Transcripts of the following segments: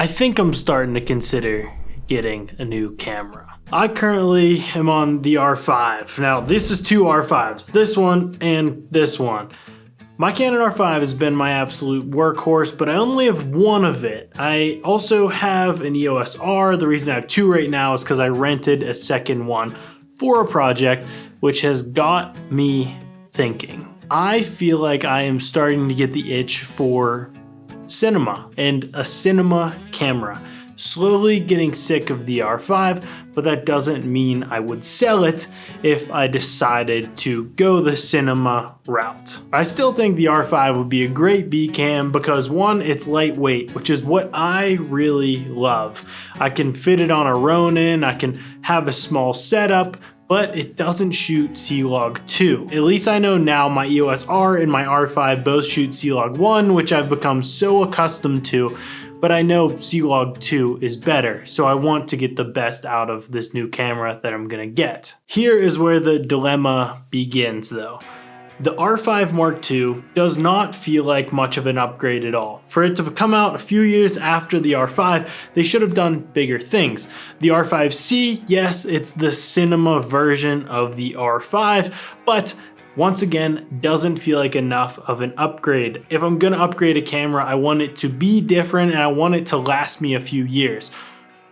I think I'm starting to consider getting a new camera. I currently am on the R5. Now, this is two R5s, this one and this one. My Canon R5 has been my absolute workhorse, but I only have one of it. I also have an EOS R. The reason I have two right now is because I rented a second one for a project, which has got me thinking. I feel like I am starting to get the itch for cinema and a cinema camera. Slowly getting sick of the R5, but that doesn't mean I would sell it if I decided to go the cinema route. I still think the R5 would be a great B cam because one, it's lightweight, which is what I really love. I can fit it on a Ronin, I can have a small setup, but it doesn't shoot C-Log 2. At least I know now my EOS R and my R5 both shoot C-Log 1, which I've become so accustomed to, but I know C-Log 2 is better, so I want to get the best out of this new camera that I'm gonna get. Here is where the dilemma begins though. The R5 Mark II does not feel like much of an upgrade at all. For it to come out a few years after the R5, they should have done bigger things. The R5C, yes, it's the cinema version of the R5, but once again, doesn't feel like enough of an upgrade. If I'm gonna upgrade a camera, I want it to be different and I want it to last me a few years.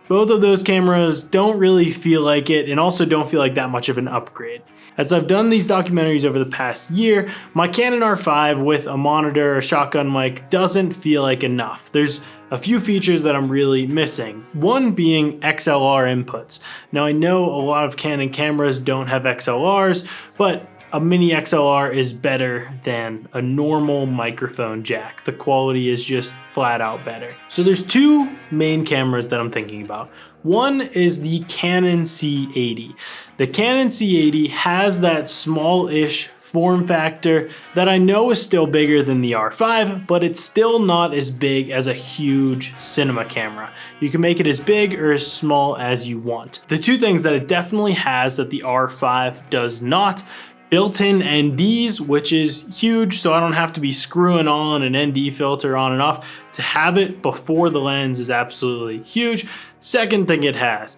Both of those cameras don't really feel like it and also don't feel like that much of an upgrade. As I've done these documentaries over the past year, my Canon R5 with a monitor, a shotgun mic doesn't feel like enough. There's a few features that I'm really missing. One being XLR inputs. Now I know a lot of Canon cameras don't have XLRs, but a mini XLR is better than a normal microphone jack. The quality is just flat out better. So there's two main cameras that I'm thinking about. One is the Canon C80. The Canon C80 has that small-ish form factor that I know is still bigger than the R5, but it's still not as big as a huge cinema camera. You can make it as big or as small as you want. The two things that it definitely has that the R5 does not: built-in NDs, which is huge, so I don't have to be screwing on an ND filter on and off. To have it before the lens is absolutely huge. Second thing it has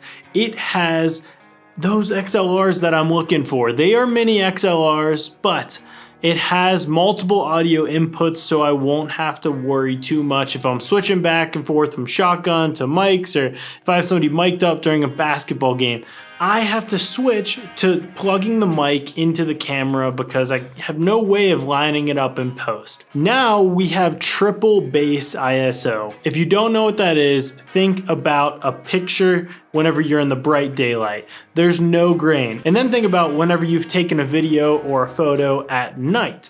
those XLRs that I'm looking for. They are mini XLRs, but it has multiple audio inputs, so I won't have to worry too much if I'm switching back and forth from shotgun to mics, or if I have somebody mic'd up during a basketball game. I have to switch to plugging the mic into the camera because I have no way of lining it up in post. Now we have triple base ISO. If you don't know what that is, think about a picture whenever you're in the bright daylight. There's no grain. And then think about whenever you've taken a video or a photo at night.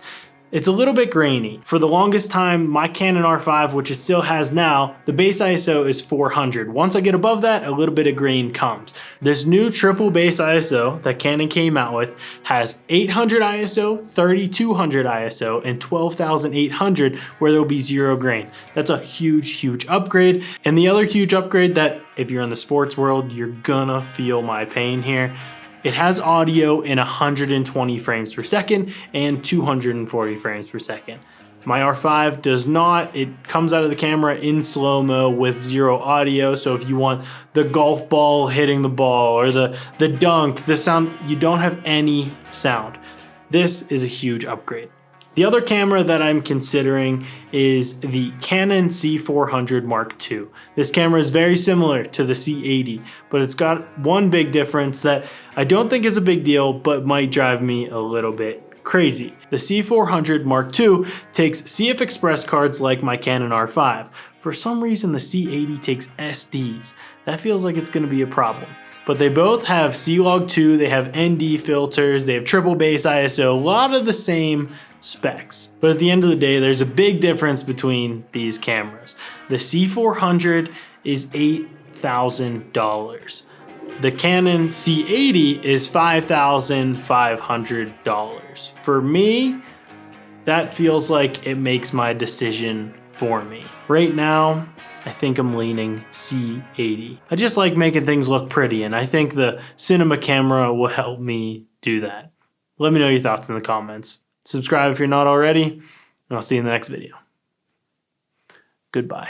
It's a little bit grainy. For the longest time, my Canon R5, which it still has now, the base ISO is 400. Once I get above that, a little bit of grain comes. This new triple base ISO that Canon came out with has 800 ISO, 3200 ISO, and 12,800 where there'll be zero grain. That's a huge, huge upgrade. And the other huge upgrade that, if you're in the sports world, you're gonna feel my pain here. It has audio in 120 frames per second and 240 frames per second. My R5 does not. It comes out of the camera in slow-mo with zero audio, so if you want the golf ball hitting the ball or the dunk, the sound, you don't have any sound. This is a huge upgrade. The other camera that I'm considering is the Canon C400 Mark II. This camera is very similar to the C80, but it's got one big difference that I don't think is a big deal, but might drive me a little bit crazy. The C400 Mark II takes CF Express cards like my Canon R5. For some reason, the C80 takes SDs. That feels like it's gonna be a problem. But they both have C-Log 2, they have ND filters, they have triple base ISO, a lot of the same specs. But at the end of the day, there's a big difference between these cameras. The C400 is $8,000. The Canon C80 is $5,500. For me, that feels like it makes my decision for me. Right now, I think I'm leaning C80. I just like making things look pretty, and I think the cinema camera will help me do that. Let me know your thoughts in the comments. Subscribe if you're not already, and I'll see you in the next video. Goodbye.